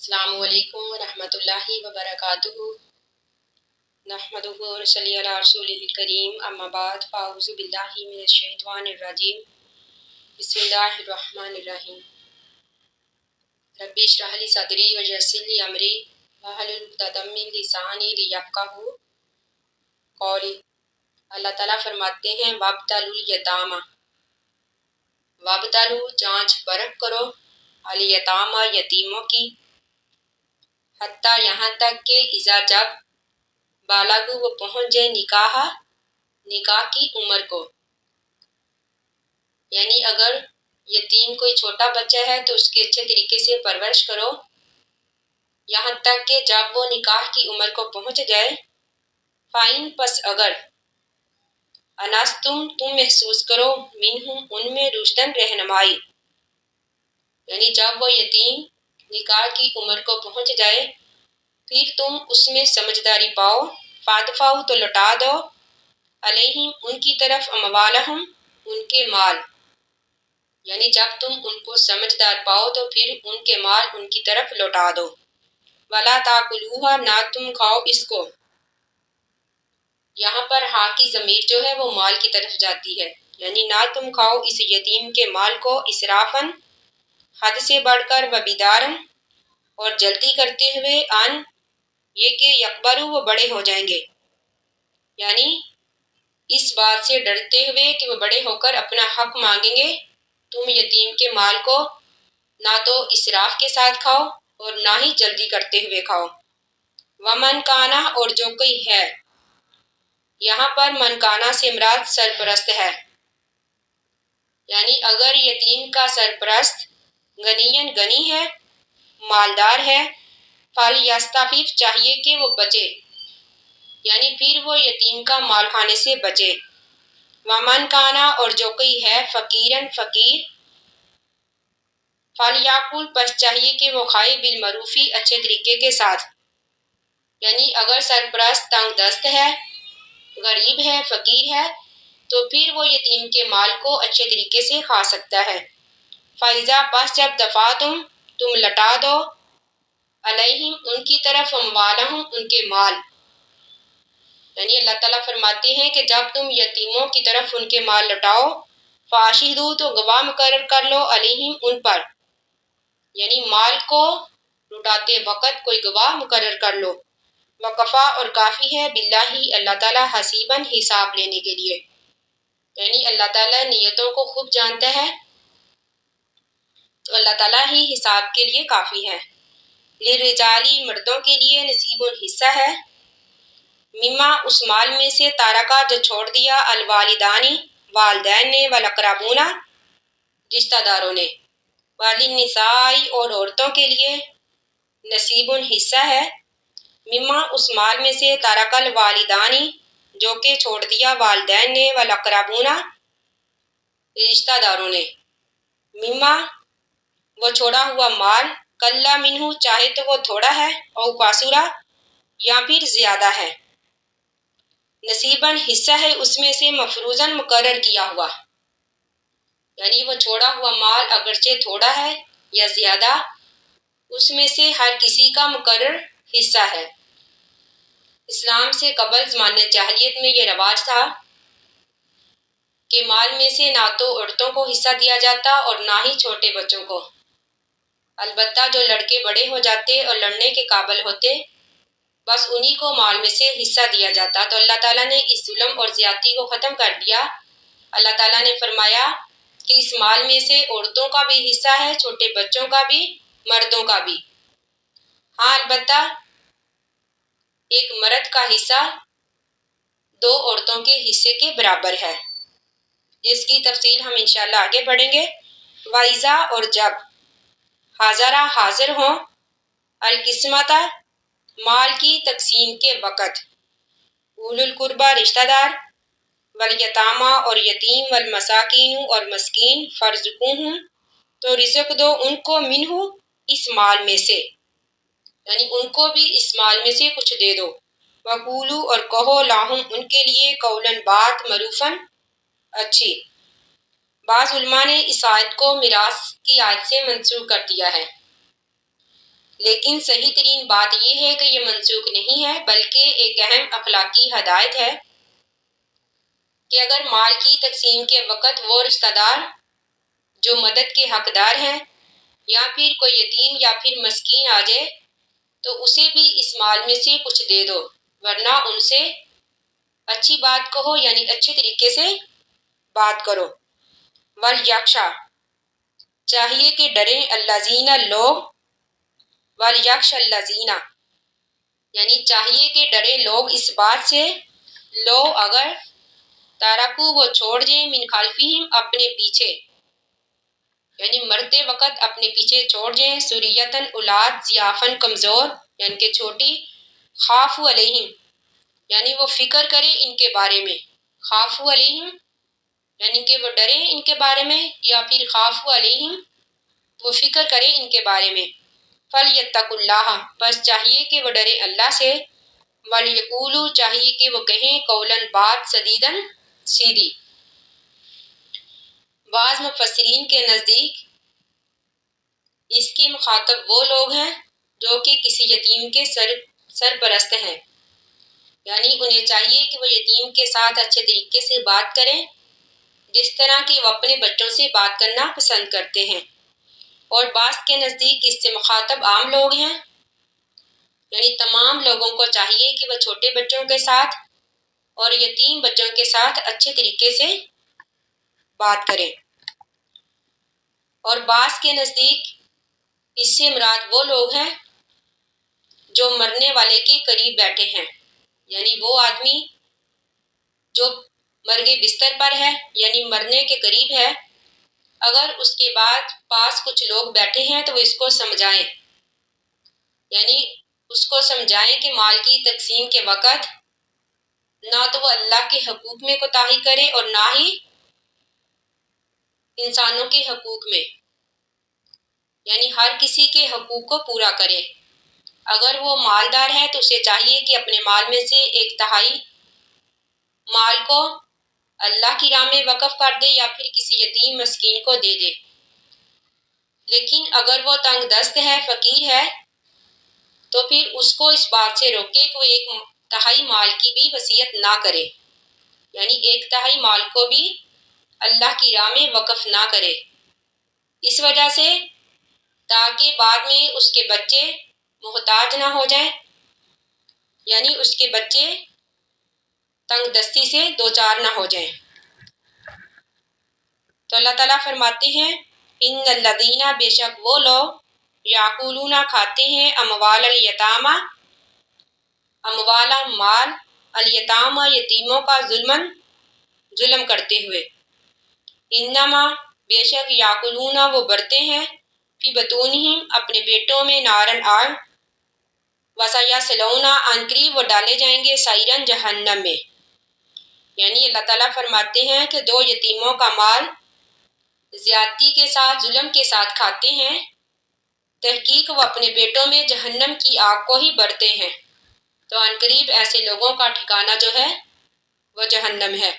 السلام علیکم ورحمۃ اللہ وبرکاتہ۔ نحمدہ و نصلی علی رسولہ الکریم، اما بعد فاعوذ باللہ من الشیطان الرجیم، بسم اللہ الرحمن الرحیم۔ رب اشرح لی صدری ویسر لی امری واحلل عقدۃ من لسانی لیفقہوا قولی۔ اللہ تعالیٰ فرماتے ہیں وابتلوا الیتامی، وابتلوا جانچ پرکھ کرو، الیتامی یتیموں کی، حتیٰ یہاں تک کہ اذا جب بالغ وہ پہنچ جائے نکاح کی عمر کو، یعنی اگر یتیم کوئی چھوٹا بچہ ہے تو اس کی اچھے طریقے سے پرورش کرو یہاں تک کہ جب وہ نکاح کی عمر کو پہنچ جائے۔ فائن پس اگر انستم تم محسوس کرو منہم ان میں رشدن رہنمائی، یعنی جب وہ یتیم نکاح کی عمر کو پہنچ جائے پھر تم اس میں سمجھداری پاؤ، فادفعوا تو لوٹا دو، علیہم ان کی طرف اموالہم ان کے مال، یعنی جب تم ان کو سمجھدار پاؤ تو پھر ان کے مال ان کی طرف لوٹا دو۔ ولا تاکلوہا نہ تم کھاؤ اس کو، یہاں پر ہاں کی ضمیر جو ہے وہ مال کی طرف جاتی ہے، یعنی نہ تم کھاؤ اس یتیم کے مال کو اسرافن حد سے بڑھ کر وبدارن اور جلدی کرتے ہوئے، ان یہ کہ یکبروا وہ بڑے ہو جائیں گے، یعنی اس بات سے ڈرتے ہوئے کہ وہ بڑے ہو کر اپنا حق مانگیں گے۔ تم یتیم کے مال کو نہ تو اسراف کے ساتھ کھاؤ اور نہ ہی جلدی کرتے ہوئے کھاؤ۔ ومن کانا اور جو کوئی ہے، یہاں پر من کانا سے مراد سرپرست ہے، یعنی اگر یتیم کا سرپرست غنین غنی ہے، مالدار ہے، فلیستعفف چاہیے کہ وہ بچے، یعنی پھر وہ یتیم کا مال کھانے سے بچے۔ ومن کانا اور جو کوئی ہے فقیرن فقیر، فلیاکل پس چاہیے کہ وہ کھائے بالمعروف اچھے طریقے کے ساتھ، یعنی اگر سرپرست تنگ دست ہے، غریب ہے، فقیر ہے تو پھر وہ یتیم کے مال کو اچھے طریقے سے کھا سکتا ہے۔ فَإِذَا پس جب دفعتم تم لٹا دو، علیہم ان کی طرف اموالہم ان کے مال، یعنی اللہ تعالیٰ فرماتے ہیں کہ جب تم یتیموں کی طرف ان کے مال لٹاؤ، فاشہدوا تو گواہ مقرر کر لو علیہم ان پر، یعنی مال کو لٹاتے وقت کوئی گواہ مقرر کر لو۔ وکفیٰ اور کافی ہے باللہ اللہ تعالیٰ حسیباً حساب لینے کے لیے، یعنی اللہ تعالیٰ نیتوں کو خوب جانتا ہے تو اللہ تعالیٰ ہی حساب کے لیے کافی ہے۔ للرجالی مردوں کے لیے نصیب حصہ ہے، مما اس مال میں سے تارکا جو چھوڑ دیا الوالدانی والدین نے، والاقربون رشتہ داروں نے، وللنساء اور عورتوں کے لیے نصیب حصہ ہے، مما اس مال میں سے تارک الوالدانی جو کہ چھوڑ دیا والدین نے، والاقربون رشتہ داروں نے، مما وہ چھوڑا ہوا مال، کلا منہ چاہے تو وہ تھوڑا ہے، او کاسورا یا پھر زیادہ ہے، نصیباً حصہ ہے اس میں سے مفروضاً مقرر کیا ہوا، یعنی وہ چھوڑا ہوا مال اگرچہ تھوڑا ہے یا زیادہ اس میں سے ہر کسی کا مقرر حصہ ہے۔ اسلام سے قبل زمانہ جاہلیت میں یہ رواج تھا کہ مال میں سے نہ تو عورتوں کو حصہ دیا جاتا اور نہ ہی چھوٹے بچوں کو، البتہ جو لڑکے بڑے ہو جاتے اور لڑنے کے قابل ہوتے بس انہی کو مال میں سے حصہ دیا جاتا۔ تو اللہ تعالیٰ نے اس ظلم اور زیادتی کو ختم کر دیا۔ اللہ تعالیٰ نے فرمایا کہ اس مال میں سے عورتوں کا بھی حصہ ہے، چھوٹے بچوں کا بھی، مردوں کا بھی، ہاں البتہ ایک مرد کا حصہ دو عورتوں کے حصے کے برابر ہے، جس کی تفصیل ہم انشاءاللہ آگے پڑھیں گے۔ وَإِذَا اور جب حاضرہ حاضر ہوں، القسمۃ مال کی تقسیم کے وقت، اولو القربہ رشتہ دار، والیتامیٰ اور یتیم، والمساکین اور مسکین، فارزقوہم تو رزق دو ان کو، منہ اس مال میں سے، یعنی ان کو بھی اس مال میں سے کچھ دے دو۔ وقولو اور کہو لہم ان کے لیے، قولاً بات، معروفاً اچھی۔ بعض علماء نے اس آیت کو میراث کی آیت سے منسوخ کر دیا ہے، لیکن صحیح ترین بات یہ ہے کہ یہ منسوخ نہیں ہے بلکہ ایک اہم اخلاقی ہدایت ہے کہ اگر مال کی تقسیم کے وقت وہ رشتہ دار جو مدد کے حقدار ہیں یا پھر کوئی یتیم یا پھر مسکین آ جائے تو اسے بھی اس مال میں سے کچھ دے دو، ورنہ ان سے اچھی بات کہو، یعنی اچھے طریقے سے بات کرو۔ وَلْيَخْشَى چاہیے کہ ڈریں الذین لوگ، وَلْيَخْشَى الذین یعنی چاہیے کہ ڈرے لوگ اس بات سے، لو اگر تارکو وہ چھوڑ جائیں من خلفہم اپنے پیچھے، یعنی مرتے وقت اپنے پیچھے چھوڑ جائیں، سریتن اولاد ضعفن کمزور یعنی کہ چھوٹی، خافوا علیہم یعنی وہ فکر کرے ان کے بارے میں، خافوا علیہم یعنی کہ وہ ڈرے ان کے بارے میں، یا پھر خافوا علیہم وہ فکر کرے ان کے بارے میں۔ فَلْيَتَّقُوا اللَّهَ بس چاہیے کہ وہ ڈرے اللہ سے، وَلْيَقُولُوا چاہیے کہ وہ کہیں قولاً بات سدیداً سیدھی۔ بعض مفسرین کے نزدیک اس کے مخاطب وہ لوگ ہیں جو کہ کسی یتیم کے سرپرست ہیں، یعنی انہیں چاہیے کہ وہ یتیم کے ساتھ اچھے طریقے سے بات کریں جس طرح کہ وہ اپنے بچوں سے بات کرنا پسند کرتے ہیں۔ اور بعض کے نزدیک اس سے مخاطب عام لوگ ہیں، یعنی تمام لوگوں کو چاہیے کہ وہ چھوٹے بچوں کے ساتھ اور یتیم بچوں کے ساتھ اچھے طریقے سے بات کریں۔ اور بعض کے نزدیک اس سے مراد وہ لوگ ہیں جو مرنے والے کے قریب بیٹھے ہیں، یعنی وہ آدمی جو مرگے بستر پر ہے یعنی مرنے کے قریب ہے، اگر اس کے بعد پاس کچھ لوگ بیٹھے ہیں تو وہ اس کو سمجھائیں، یعنی اس کو سمجھائیں کہ مال کی تقسیم کے وقت نہ تو وہ اللہ کے حقوق میں کوتاہی کرے اور نہ ہی انسانوں کے حقوق میں، یعنی ہر کسی کے حقوق کو پورا کرے۔ اگر وہ مالدار ہے تو اسے چاہیے کہ اپنے مال میں سے 1/3 مال کو اللہ کی راہ میں وقف کر دے یا پھر کسی یتیم مسکین کو دے دے۔ لیکن اگر وہ تنگ دست ہے، فقیر ہے، تو پھر اس کو اس بات سے روکے کہ وہ 1/3 مال کی بھی وصیت نہ کرے، یعنی 1/3 مال کو بھی اللہ کی راہ میں وقف نہ کرے، اس وجہ سے تاکہ بعد میں اس کے بچے محتاج نہ ہو جائیں، یعنی اس کے بچے تنگ دستی سے دوچار نہ ہو جائیں۔ تو اللہ تعالیٰ فرماتے ہیں ان الذین بے شک وہ لوگ یاکلون کھاتے ہیں اموال الیتامى اموال مال الیتامى یتیموں کا ظلم کرتے ہوئے، انما بے شک یاکلون وہ برتے ہیں فی بطونہم اپنے پیٹوں میں نارن آگ، وسیصلون ان قریب وہ ڈالے جائیں گے سعیرا جہنم میں، یعنی اللہ تعالیٰ فرماتے ہیں کہ جو یتیموں کا مال زیادتی کے ساتھ ظلم کے ساتھ کھاتے ہیں، تحقیق وہ اپنے پیٹوں میں جہنم کی آگ کو ہی بڑھتے ہیں، تو عنقریب ایسے لوگوں کا ٹھکانہ جو ہے وہ جہنم ہے۔